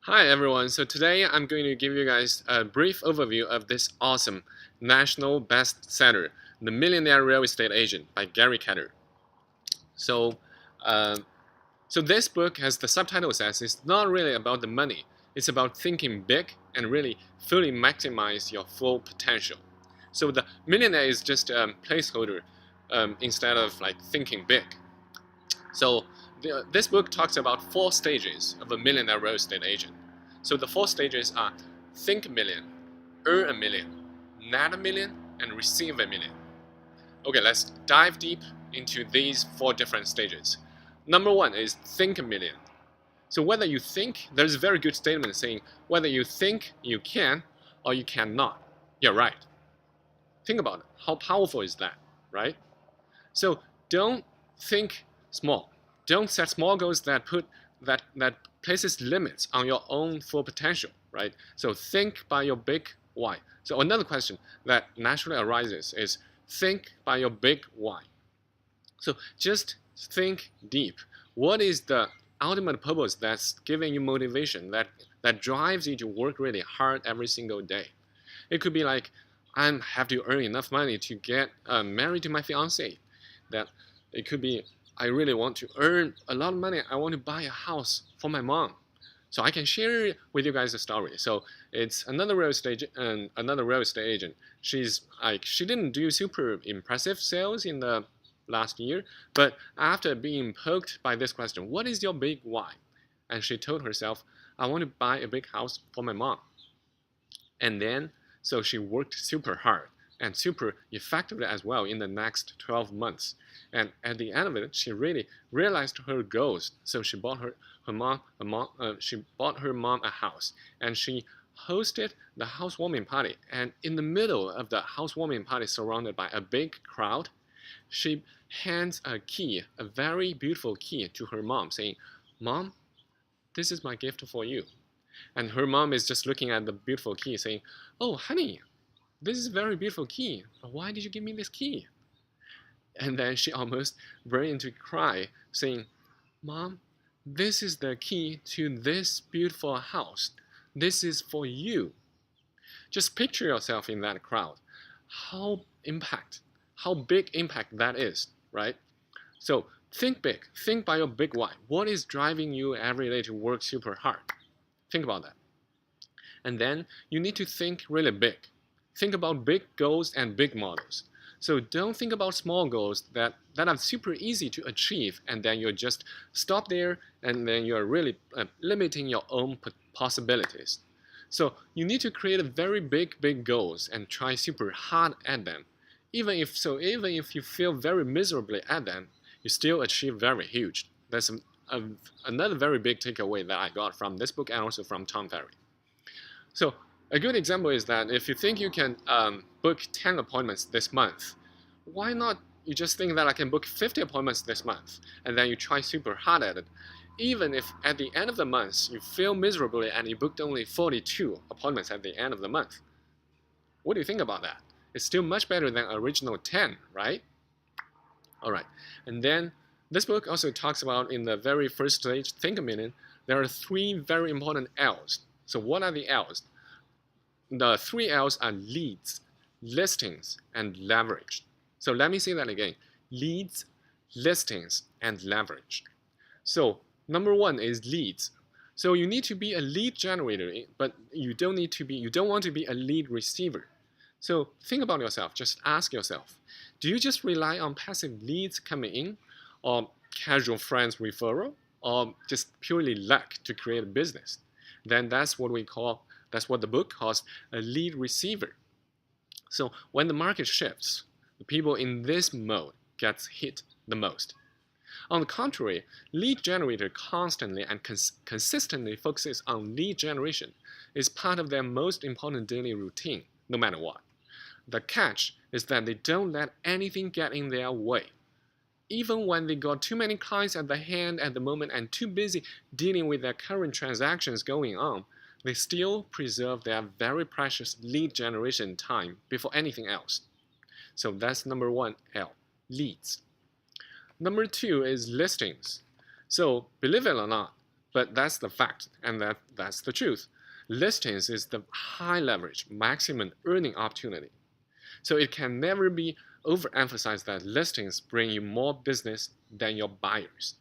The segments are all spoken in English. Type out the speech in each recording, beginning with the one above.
Hi everyone, so today I'm going to give you guys a brief overview of this awesome national bestseller, The Millionaire Real Estate Agent by Gary Keller. So, uh, so this book, as the subtitle says, is not really about the money. It's about thinking big and really fully maximize your full potential. So the millionaire is just a placeholder instead of like thinking big. So this book talks about 4 stages of a millionaire real estate agent. So the 4 stages are think a million, earn a million, net a million, and receive a million. Okay, let's dive deep into these 4 different stages. Number 1 is think a million. So whether you think, there's a very good statement saying whether you think you can or you cannot, you're right. Think about it. How powerful is that, right? So don't think small. Don't set small goals that places limits on your own full potential, right? So think by your big why. So another question that naturally arises is think by your big why. So just think deep. What is the ultimate purpose that's giving you motivation, that drives you to work really hard every single day? It could be like, I have to earn enough money to get married to my fiance. That it could be, I really want to earn a lot of money. I want to buy a house for my mom. So I can share with you guys a story. So it's another real estate agent. She didn't do super impressive sales in the last year, but after being poked by this question, what is your big why? And she told herself, I want to buy a big house for my mom. And then, so she worked super hard and super effectively as well in the next 12 months. And at the end of it, she really realized her goals. So she bought her mom a house, and she hosted the housewarming party. And in the middle of the housewarming party, surrounded by a big crowd, she hands a key, a very beautiful key, to her mom, saying, "Mom, this is my gift for you." And her mom is just looking at the beautiful key, saying, "Oh, honey, this is a very beautiful key, but why did you give me this key?" And then she almost burned into a cry, saying, "Mom, this is the key to this beautiful house. This is for you." Just picture yourself in that crowd. How big impact that is, right? So think big. Think by your big why. What is driving you every day to work super hard? Think about that. And then you need to think really big. Think about big goals and big models. So don't think about small goals that are super easy to achieve, and then you just stop there, and then you're really limiting your own possibilities. So you need to create a very big goals and try super hard at them. Even if you feel very miserably at them, you still achieve very huge. That's another very big takeaway that I got from this book and also from Tom Ferry. So a good example is that if you think you can book 10 appointments this month, why not you just think that I can book 50 appointments this month, and then you try super hard at it. Even if at the end of the month you feel miserably and you booked only 42 appointments at the end of the month. What do you think about that? It's still much better than original 10, right? All right, and then this book also talks about in the very first stage, Think a Million, there are 3 very important L's. So what are the L's? The 3 L's are leads, listings, and leverage. So let me say that again. Leads, listings, and leverage. So number 1 is leads. So you need to be a lead generator, but you don't want to be a lead receiver. So think about yourself. Just ask yourself, do you just rely on passive leads coming in, or casual friends referral, or just purely luck to create a business? Then that's what the book calls a lead receiver. So when the market shifts, the people in this mode gets hit the most. On the contrary, lead generator constantly and consistently focuses on lead generation is part of their most important daily routine, no matter what. The catch is that they don't let anything get in their way. Even when they got too many clients at the hand at the moment and too busy dealing with their current transactions going on, they still preserve their very precious lead generation time before anything else. So that's number 1 L, leads. Number 2 is listings. So believe it or not, But that's the fact, and that's the truth. Listings is the high leverage, maximum earning opportunity. So it can never be overemphasized that listings bring you more business than your buyers.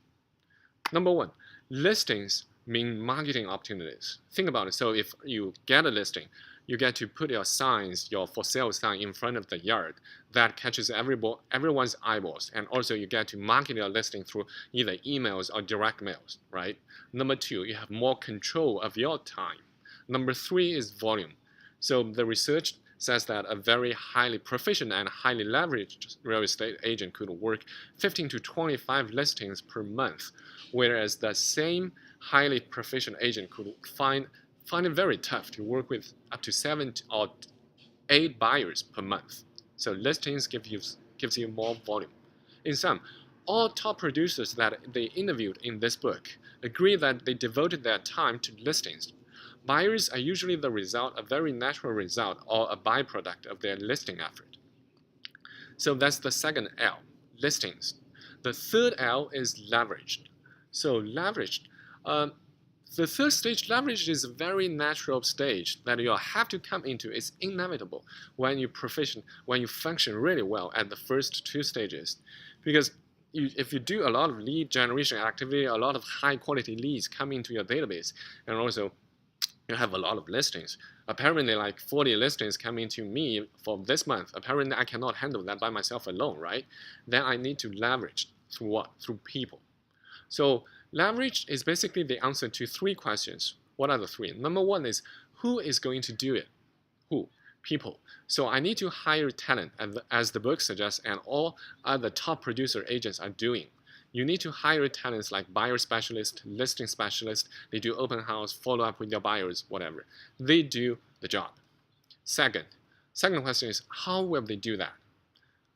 Number one, listings mean marketing opportunities. Think about it. So if you get a listing, you get to put your signs, your for sale sign in front of the yard. That catches everyone's eyeballs. And also you get to market your listing through either emails or direct mails, right? Number two, you have more control of your time. Number three is volume. So the research says that a very highly proficient and highly leveraged real estate agent could work 15 to 25 listings per month, whereas the same highly proficient agent could find it very tough to work with up to 7 or 8 buyers per month. So listings gives you more volume. In sum, all top producers that they interviewed in this book agree that they devoted their time to listings. Buyers are usually the result, a very natural result or a byproduct of their listing effort. So that's the second L, listings. The third L is leveraged. So leveraged, the third stage, leverage, is a very natural stage that you'll have to come into. It's inevitable when you function really well at the first two stages. Because if you do a lot of lead generation activity, a lot of high quality leads come into your database, and also you have a lot of listings. Apparently like 40 listings coming to me for this month. Apparently I cannot handle that by myself alone, right? Then I need to leverage through what? Through people. So leverage is basically the answer to three questions. What are the three? Number one is, who is going to do it? Who? People. So I need to hire talent, as the book suggests, and all other top producer agents are doing. You need to hire talents like buyer specialist, listing specialist. They do open house, follow up with your buyers, whatever. They do the job. Second question is, how will they do that?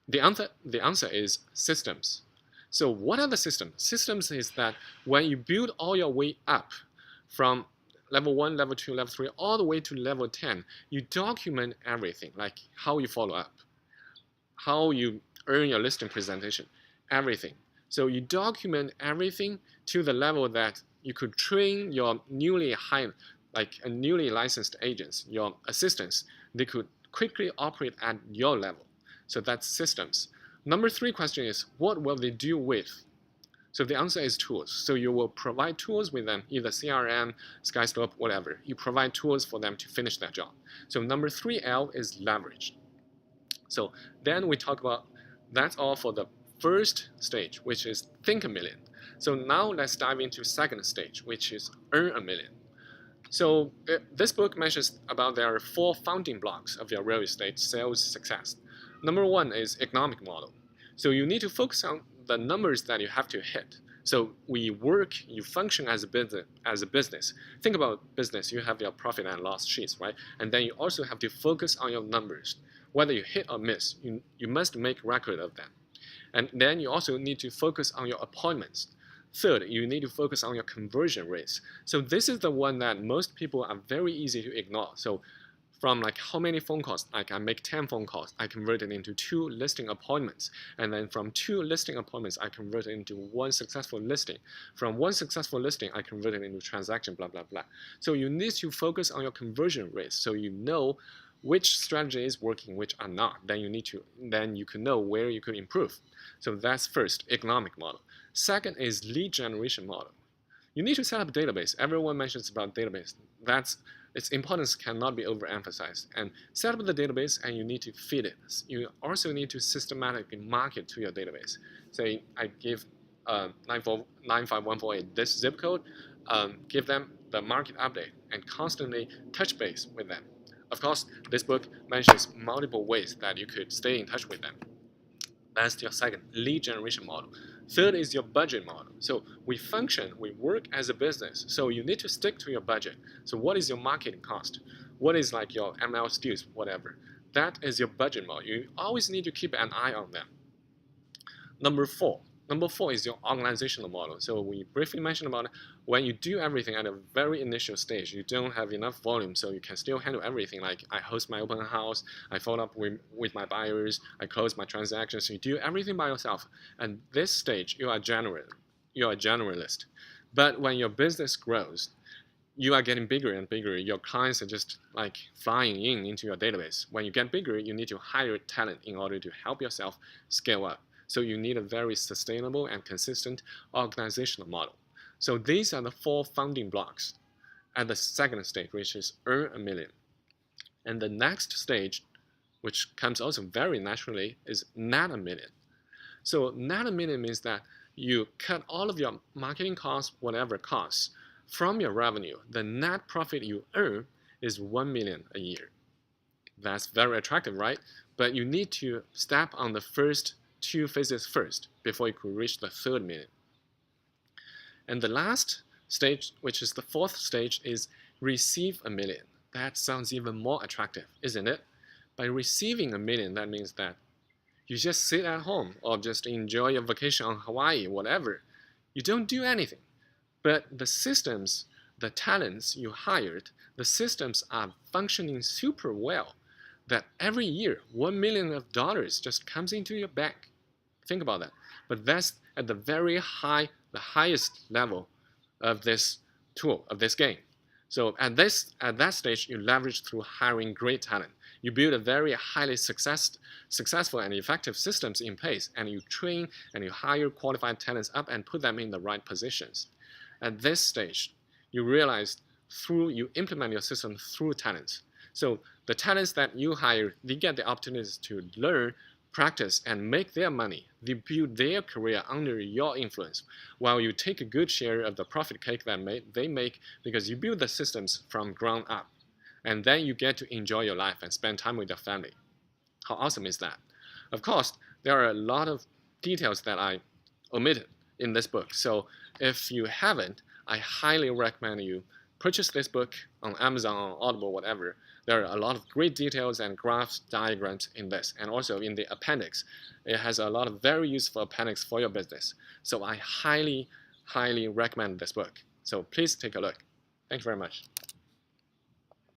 The answer is systems. So what are the systems? Systems is that when you build all your way up from level 1, level 2, level 3, all the way to level 10, you document everything, like how you follow up, how you earn your listing presentation, everything. So you document everything to the level that you could train your newly hired, like newly licensed agents, your assistants. They could quickly operate at your level. So that's systems. Number three question is, what will they do with? So the answer is tools. So you will provide tools with them, either CRM, Skyscope, whatever. You provide tools for them to finish their job. So number 3L is leverage. So then we talk about, that's all for the first stage, which is think a million. So now let's dive into second stage, which is earn a million. So this book mentions about there are 4 founding blocks of your real estate sales success. Number 1 is economic model. So you need to focus on the numbers that you have to hit. So you function as a business. Think about business, you have your profit and loss sheets, right? And then you also have to focus on your numbers. Whether you hit or miss, you must make record of them. And then you also need to focus on your appointments. Third, you need to focus on your conversion rates. So this is the one that most people are very easy to ignore. So from like how many phone calls, like I make 10 phone calls, I convert it into 2 listing appointments. And then from 2 listing appointments, I convert it into 1 successful listing. From 1 successful listing, I convert it into transaction, blah, blah, blah. So you need to focus on your conversion rates so you know which strategy is working, which are not. Then you can know where you could improve. So that's first, economic model. Second is lead generation model. You need to set up a database. Everyone mentions about database. Its importance cannot be overemphasized. And set up the database and you need to feed it. You also need to systematically market to your database. Say I give 95148 this zip code, give them the market update and constantly touch base with them. Of course, this book mentions multiple ways that you could stay in touch with them. That's your second, lead generation model. Third is your budget model. So we work as a business. So you need to stick to your budget. So what is your marketing cost? What is like your ML SKUs, whatever. That is your budget model. You always need to keep an eye on them. Number four is your organizational model. So we briefly mentioned about it. When you do everything at a very initial stage, you don't have enough volume, so you can still handle everything. Like I host my open house, I follow up with my buyers, I close my transactions. So you do everything by yourself. And this stage, you are a generalist. But when your business grows, you are getting bigger and bigger. Your clients are just like flying in into your database. When you get bigger, you need to hire talent in order to help yourself scale up. So you need a very sustainable and consistent organizational model. So these are the 4 founding blocks at the second stage, which is earn $1 million. And the next stage, which comes also very naturally, is net $1 million. So net $1 million means that you cut all of your marketing costs, whatever costs, from your revenue. The net profit you earn is $1 million a year. That's very attractive, right? But you need to step on the first 2 phases first before you could reach the third million. And the last stage, which is the 4th stage, is receive $1 million. That sounds even more attractive, isn't it? By receiving $1 million, that means that you just sit at home or just enjoy your vacation on Hawaii, whatever. You don't do anything. But the systems, the talents you hired, the systems are functioning super well that every year $1 million just comes into your bank. Think about that. But that's at the very high, the highest level of this tool, of this game. So at that stage, you leverage through hiring great talent. You build a very highly successful and effective systems in place, and you train and you hire qualified talents up and put them in the right positions. At this stage, you realize you implement your system through talents. So the talents that you hire, they get the opportunities to learn, practice, and make their money. They build their career under your influence, while you take a good share of the profit cake that they make because you build the systems from ground up. And then you get to enjoy your life and spend time with your family. How awesome is that? Of course, there are a lot of details that I omitted in this book. So if you haven't, I highly recommend you purchase this book on Amazon, on Audible, whatever. There are a lot of great details and graphs, diagrams in this, and also in the appendix. It has a lot of very useful appendix for your business. So I highly, highly recommend this book. So please take a look. Thank you very much.